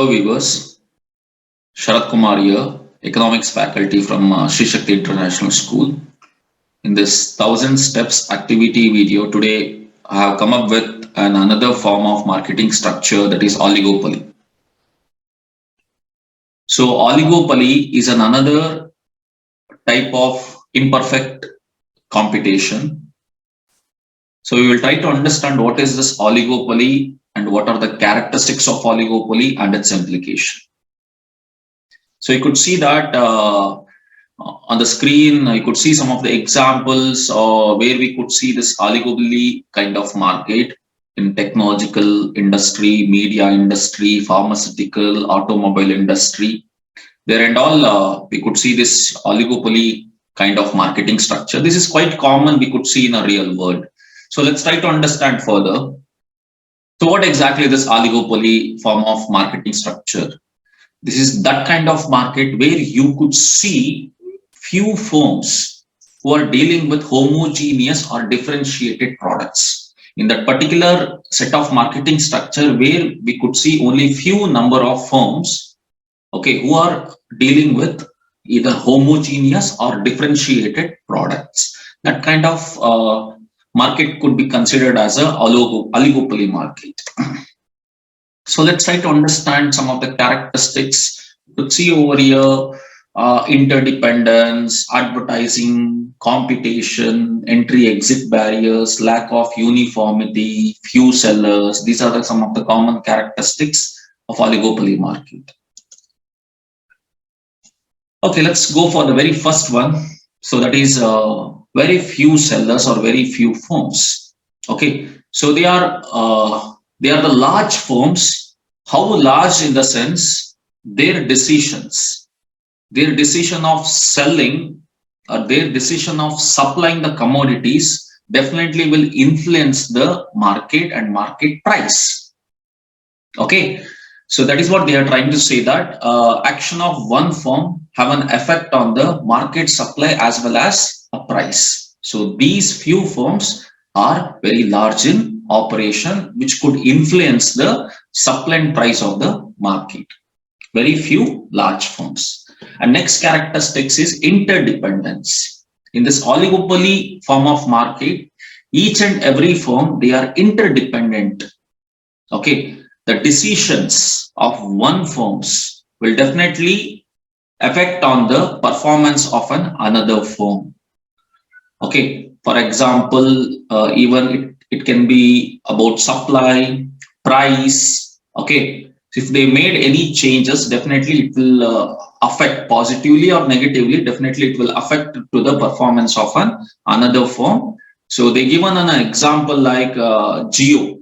Hello viewers, Sharat Kumar here, Economics faculty from Shakthi International School. In this 1000 steps activity video today, I have come up with another form of marketing structure, that is oligopoly. So oligopoly is another type of imperfect competition. So we will try to understand what is this oligopoly and what are the characteristics of oligopoly and its implication. So you could see that on the screen, you could see some of the examples where we could see this oligopoly kind of market in technological industry, media industry, pharmaceutical, automobile industry. There and all, we could see this oligopoly kind of marketing structure. This is quite common, we could see in a real world. So let's try to understand further. So what exactly is this oligopoly form of marketing structure? This is that kind of market where you could see few firms who are dealing with homogeneous or differentiated products. In that particular set of marketing structure where we could see only few number of firms, okay, who are dealing with either homogeneous or differentiated products. That kind of market could be considered as a oligopoly market. So let's try to understand some of the characteristics. You could see over here interdependence, advertising, competition, entry-exit barriers, lack of uniformity, few sellers. These are some of the common characteristics of oligopoly market. Okay, let's go for the very first one. So that is very few sellers or very few firms. Okay, so they are the large firms. How large in the sense their decision of selling or their decision of supplying the commodities definitely will influence the market and market price. Okay, so that is what they are trying to say, that action of one firm have an effect on the market supply as well as a price. So these few firms are very large in operation, which could influence the supply and price of the market. Very few large firms. And next characteristics is interdependence. In this oligopoly form of market, each and every firm, they are interdependent. Okay, the decisions of one firms will definitely affect on the performance of another firm. Okay, for example, even it can be about supply, price. Okay, so if they made any changes, definitely it will affect positively or negatively. Definitely it will affect to the performance of another firm. So they given an example like Jio.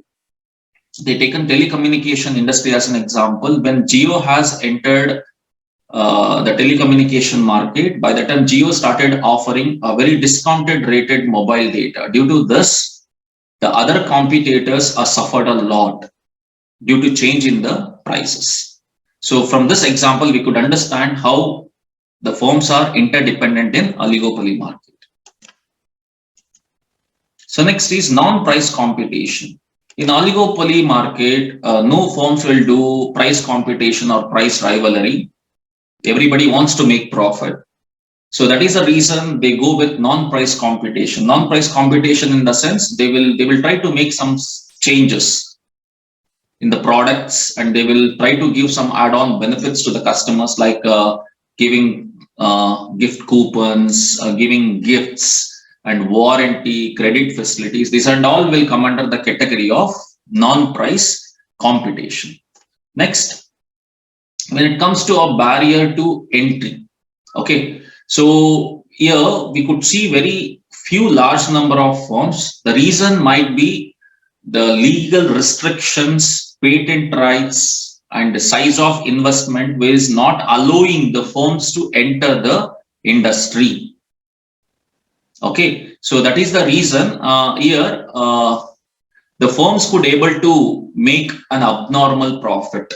They taken telecommunication industry as an example. When Jio has entered the telecommunication market, by the time Jio started offering a very discounted rated mobile data. Due to this, the other competitors are suffered a lot due to change in the prices. So from this example, we could understand how the firms are interdependent in oligopoly market. So next is non-price competition. In oligopoly market, no firms will do price competition or price rivalry. Everybody wants to make profit. So that is the reason they go with non-price competition. Non-price competition in the sense they will try to make some changes in the products, and they will try to give some add-on benefits to the customers, like giving gift coupons, giving gifts and warranty, credit facilities. These and all will come under the category of non-price competition. Next, when it comes to a barrier to entry, okay, so here we could see very few large number of firms. The reason might be the legal restrictions, patent rights, and the size of investment, which is not allowing the firms to enter the industry. Okay, so that is the reason here the firms could able to make an abnormal profit.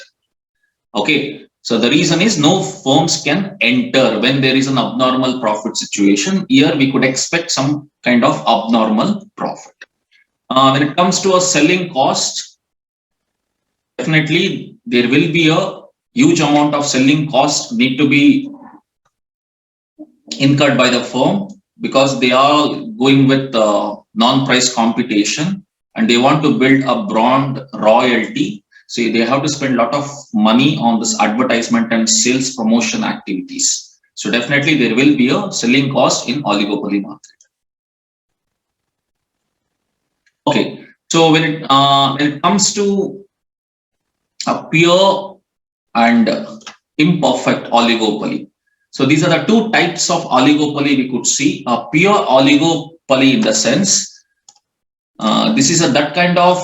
Okay, so the reason is no firms can enter when there is an abnormal profit situation. Here we could expect some kind of abnormal profit. When it comes to a selling cost, definitely there will be a huge amount of selling costs need to be incurred by the firm because they are going with non-price competition and they want to build a brand royalty. So they have to spend a lot of money on this advertisement and sales promotion activities. So definitely there will be a selling cost in oligopoly market. Okay, so when it comes to a pure and imperfect oligopoly. So these are the two types of oligopoly we could see. A pure oligopoly in the sense, this is that kind of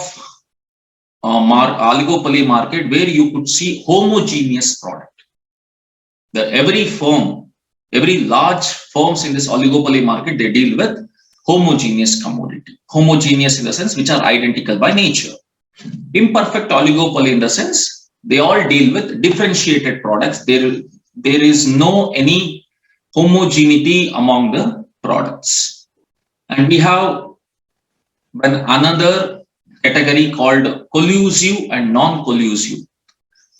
oligopoly market where you could see homogeneous product. Every firm, every large firms in this oligopoly market, they deal with homogeneous commodity. Homogeneous in the sense which are identical by nature. Imperfect oligopoly in the sense they all deal with differentiated products. There is no any homogeneity among the products. And we have another category called collusive and non-collusive.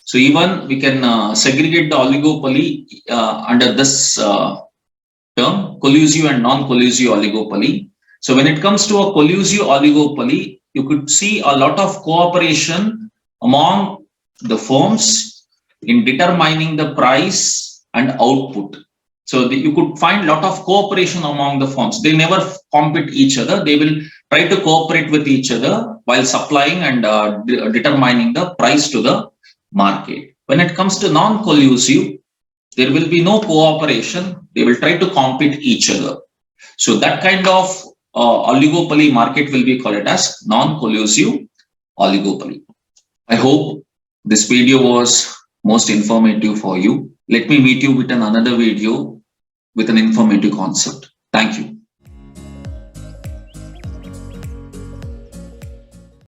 So even we can segregate the oligopoly under this term, collusive and non-collusive oligopoly. So when it comes to a collusive oligopoly, you could see a lot of cooperation among the firms in determining the price and output. So you could find a lot of cooperation among the firms. They never compete each other. They will try to cooperate with each other while supplying and determining the price to the market. When it comes to non-collusive, there will be no cooperation. They will try to compete each other. So that kind of oligopoly market will be called as non-collusive oligopoly. I hope this video was most informative for you. Let me meet you with another video with an informative concept. Thank you.